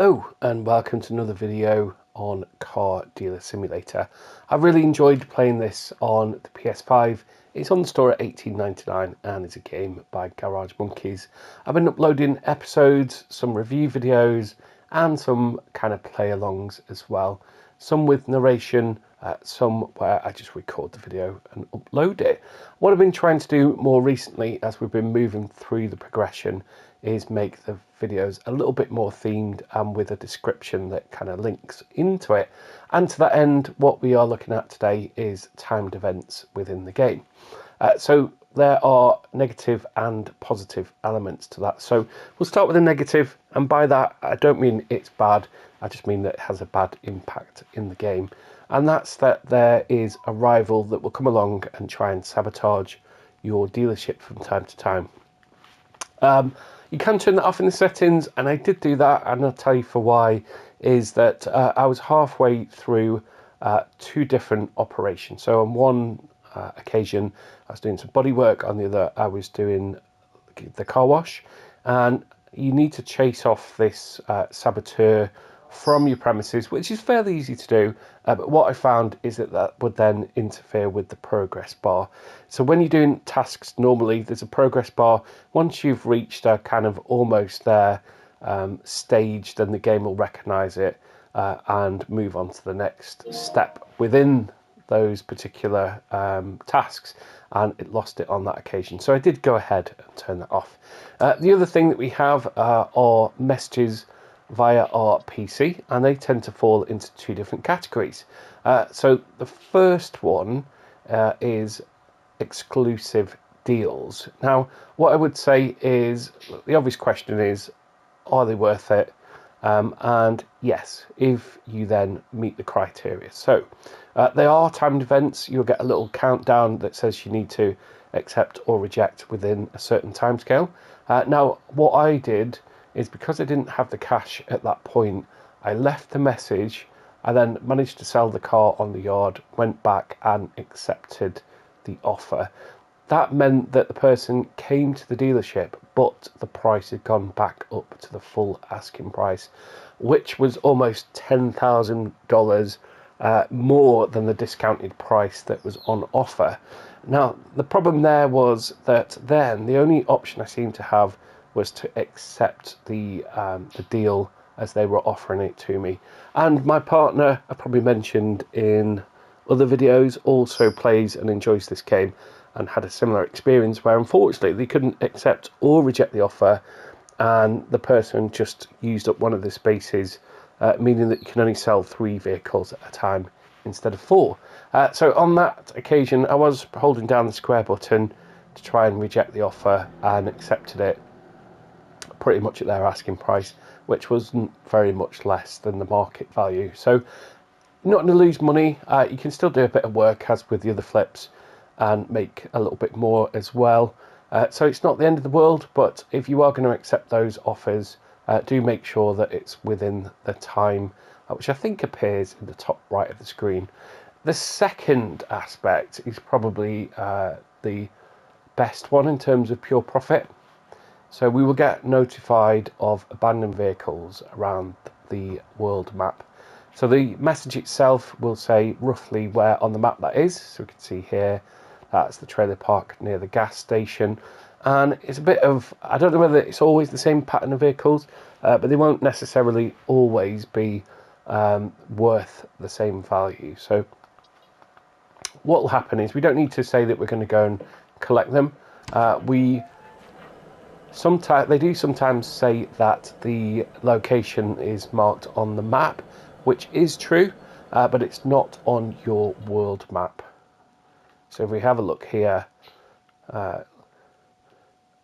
Hello and welcome to another video on Car Dealer Simulator. I've really enjoyed playing this on the PS5. It's on the store at $18.99 and it's a game by Garage Monkeys. I've been uploading episodes, some review videos and some kind of play-alongs as well. Some with narration, some where I just record the video and upload it. What I've been trying to do more recently as we've been moving through the progression is make the videos a little bit more themed and with a description that kind of links into it. And to that end, what we are looking at today is timed events within the game. So there are negative and positive elements to that. So we'll start with the negative, and by that I don't mean it's bad, I just mean that it has a bad impact in the game. And that's that there is a rival that will come along and try and sabotage your dealership from time to time. You can turn that off in the settings, and I did do that, and I'll tell you for why. Is that I was halfway through two different operations. So on one occasion I was doing some body work, on the other I was doing the car wash, and you need to chase off this saboteur from your premises, which is fairly easy to do, but what I found is that that would then interfere with the progress bar. So when you're doing tasks normally, there's a progress bar. Once you've reached a kind of almost there stage, then the game will recognize it and move on to the next step within those particular tasks, and it lost it on that occasion. So I did go ahead and turn that off. The other thing that we have are messages via our PC, and they tend to fall into two different categories. So the first one is exclusive deals. Now, what I would say is, the obvious question is, are they worth it? And yes, if you then meet the criteria. So they are timed events. You'll get a little countdown that says you need to accept or reject within a certain timescale. Now, what I did is, because I didn't have the cash at that point, I left the message. I then managed to sell the car on the yard, went back and accepted the offer. That meant that the person came to the dealership, but the price had gone back up to the full asking price, which was almost $10,000 more than the discounted price that was on offer. Now, the problem there was that then the only option I seemed to have was to accept the deal as they were offering it to me. And my partner, I probably mentioned in other videos, also plays and enjoys this game and had a similar experience where unfortunately they couldn't accept or reject the offer, and the person just used up one of the spaces, meaning that you can only sell 3 vehicles at a time instead of 4. So on that occasion I was holding down the square button to try and reject the offer, and accepted it pretty much at their asking price, which wasn't very much less than the market value. So not going to lose money. You can still do a bit of work as with the other flips and make a little bit more as well. So it's not the end of the world, but if you are going to accept those offers, do make sure that it's within the time, which I think appears in the top right of the screen. The second aspect is probably the best one in terms of pure profit. So we will get notified of abandoned vehicles around the world map. So the message itself will say roughly where on the map that is. So we can see here, that's the trailer park near the gas station. And it's a bit of, I don't know whether it's always the same pattern of vehicles, but they won't necessarily always be worth the same value. So what will happen is, we don't need to say that we're going to go and collect them. They do sometimes say that the location is marked on the map, which is true, but it's not on your world map. So if we have a look here,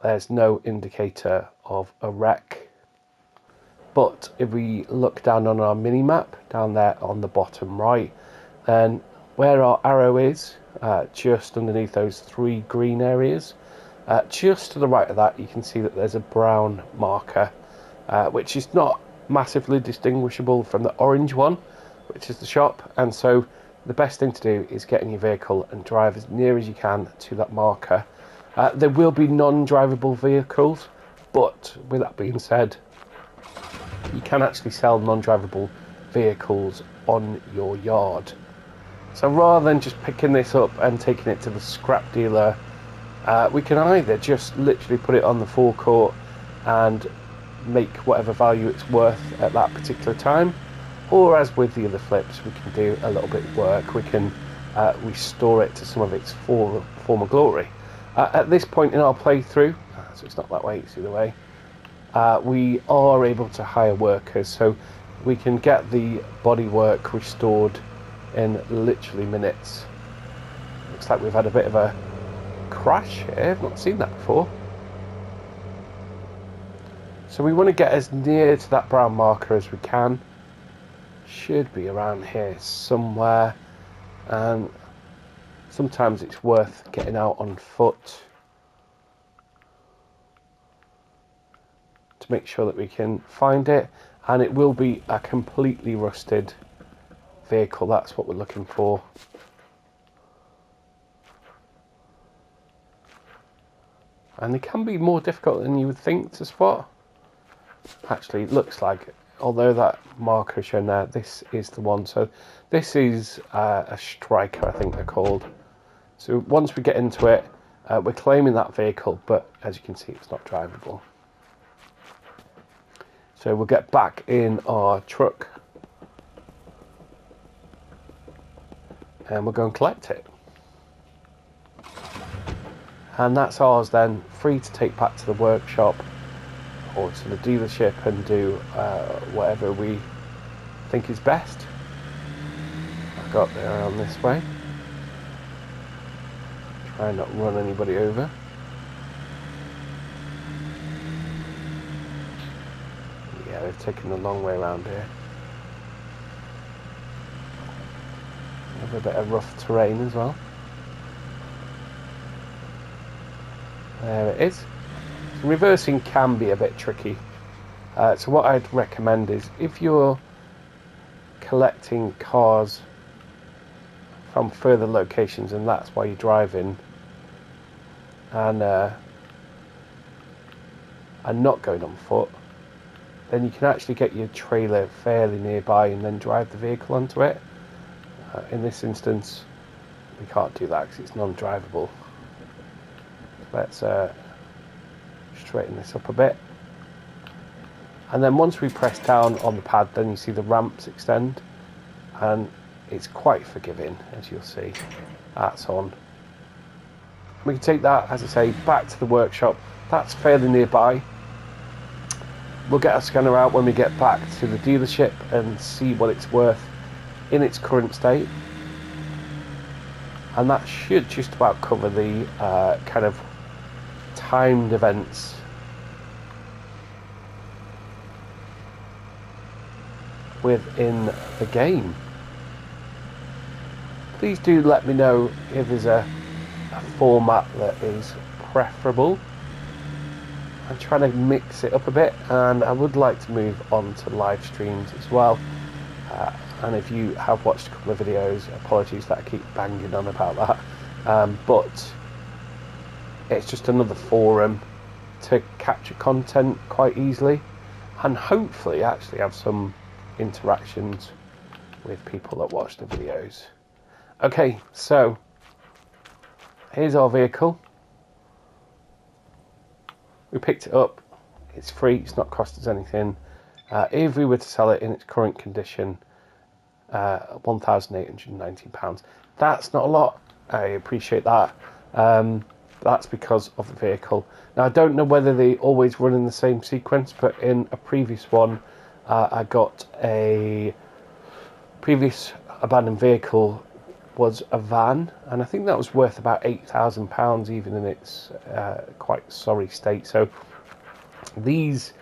there's no indicator of a wreck. But if we look down on our mini map, down there on the bottom right, then where our arrow is, just underneath those 3 green areas, just to the right of that, you can see that there's a brown marker, which is not massively distinguishable from the orange one, which is the shop. And so the best thing to do is get in your vehicle and drive as near as you can to that marker. There will be non-drivable vehicles, but with that being said, you can actually sell non-drivable vehicles on your yard. So rather than just picking this up and taking it to the scrap dealer, we can either just literally put it on the forecourt and make whatever value it's worth at that particular time, or as with the other flips, we can do a little bit of work. We can restore it to some of its former glory. At this point in our playthrough, so it's not that way, it's the other way, we are able to hire workers, so we can get the bodywork restored in literally minutes. Looks like we've had a bit of a crash here. I've not seen that before. So we want to get as near to that brown marker as we can. Should be around here somewhere, and sometimes it's worth getting out on foot to make sure that we can find it, and it will be a completely rusted vehicle. That's what we're looking for. And they can be more difficult than you would think to spot. Actually, it looks like, although that marker is shown there, this is the one. So this is a striker, I think they're called. So once we get into it, we're claiming that vehicle, but as you can see, it's not drivable. So we'll get back in our truck and we'll go and collect it. And that's ours then, free to take back to the workshop or to the dealership and do whatever we think is best. I've got there on this way. Try and not run anybody over. Yeah, they've taken the long way around here. Have a bit of rough terrain as well. There it is. So reversing can be a bit tricky. So what I'd recommend is, if you're collecting cars from further locations and that's why you're driving, and not going on foot, then you can actually get your trailer fairly nearby and then drive the vehicle onto it. In this instance, we can't do that because it's non-drivable. Let's straighten this up a bit. And then once we press down on the pad, then you see the ramps extend, and it's quite forgiving, as you'll see. That's on. We can take that, as I say, back to the workshop. That's fairly nearby. We'll get our scanner out when we get back to the dealership and see what it's worth in its current state. And that should just about cover the kind of timed events within the game. Please do let me know if there's a format that is preferable. I'm trying to mix it up a bit, and I would like to move on to live streams as well. And if you have watched a couple of videos, apologies that I keep banging on about that, but it's just another forum to capture content quite easily, and hopefully actually have some interactions with people that watch the videos. Okay, so here's our vehicle. We picked it up. It's free. It's not cost us anything. If we were to sell it in its current condition, £1,819. That's not a lot. I appreciate that. That's because of the vehicle. Now, I don't know whether they always run in the same sequence, but in a previous one, I got a previous abandoned vehicle was a van, and I think that was worth about £8,000 even in its quite sorry state. So these,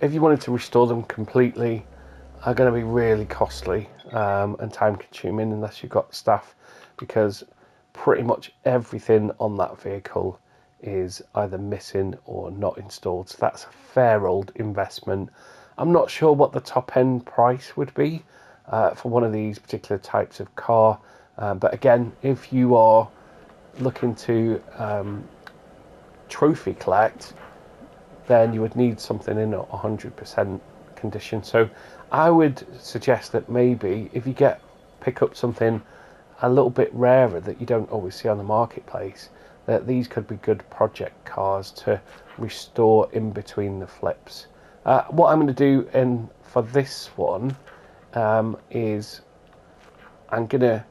if you wanted to restore them completely, are going to be really costly and time consuming unless you've got staff, because pretty much everything on that vehicle is either missing or not installed. So that's a fair old investment. I'm not sure what the top end price would be for one of these particular types of car. But again, if you are looking to trophy collect, then you would need something in a 100% condition. So I would suggest that maybe if you pick up something a little bit rarer that you don't always see on the marketplace, that these could be good project cars to restore in between the flips. What I'm going to do for this one is I'm going to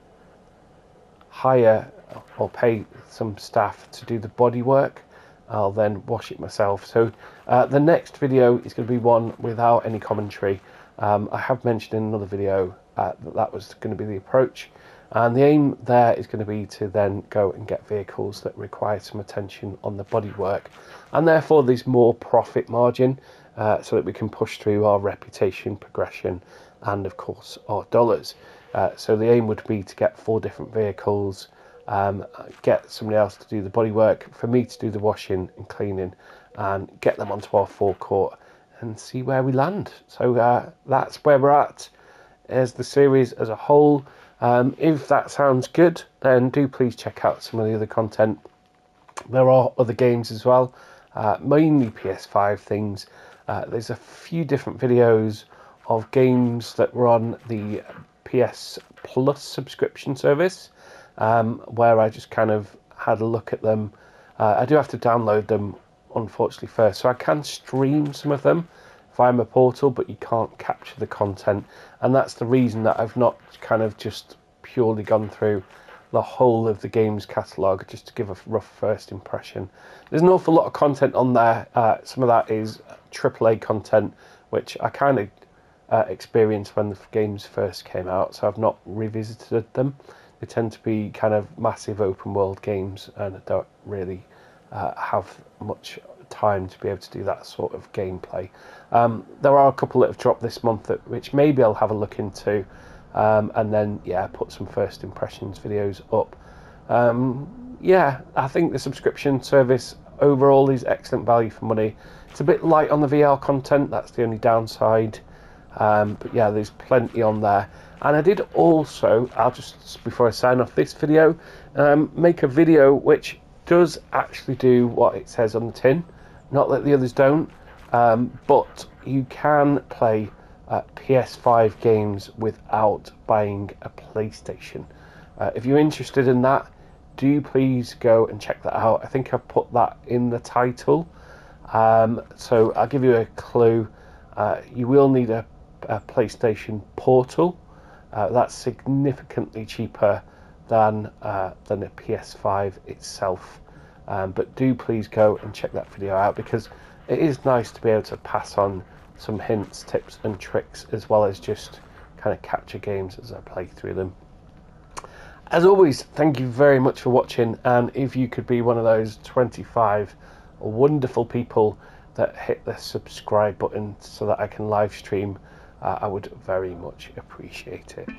hire or pay some staff to do the body work. I'll then wash it myself. So the next video is going to be one without any commentary. I have mentioned in another video that was going to be the approach, and the aim there is going to be to then go and get vehicles that require some attention on the body work, and therefore there's more profit margin so that we can push through our reputation progression and of course our dollars. So the aim would be to get 4 different vehicles, get somebody else to do the body work, for me to do the washing and cleaning, and get them onto our forecourt and see where we land. So that's where we're at as the series as a whole. If that sounds good, then do please check out some of the other content. There are other games as well, mainly PS5 things. There's a few different videos of games that were on the PS Plus subscription service, where I just kind of had a look at them. I do have to download them, unfortunately, first, so I can stream some of them via my portal, but you can't capture the content, and that's the reason that I've not kind of just purely gone through the whole of the games catalogue just to give a rough first impression. There's an awful lot of content on there. Some of that is AAA content, which I kind of experienced when the games first came out, so I've not revisited them. They tend to be kind of massive open world games, and I don't really have much time to be able to do that sort of gameplay. There are a couple that have dropped this month which maybe I'll have a look into, and then put some first impressions videos up. I think the subscription service overall is excellent value for money. It's a bit light on the VR content, that's the only downside, but yeah, there's plenty on there. And I did also, I'll just before I sign off this video, make a video which does actually do what it says on the tin. Not that the others don't, but you can play PS5 games without buying a PlayStation. If you're interested in that, do please go and check that out. I think I've put that in the title. So I'll give you a clue. You will need a PlayStation Portal. That's significantly cheaper than a PS5 itself. But do please go and check that video out, because it is nice to be able to pass on some hints, tips and tricks, as well as just kind of capture games as I play through them. As always, thank you very much for watching, and if you could be one of those 25 wonderful people that hit the subscribe button so that I can live stream, I would very much appreciate it.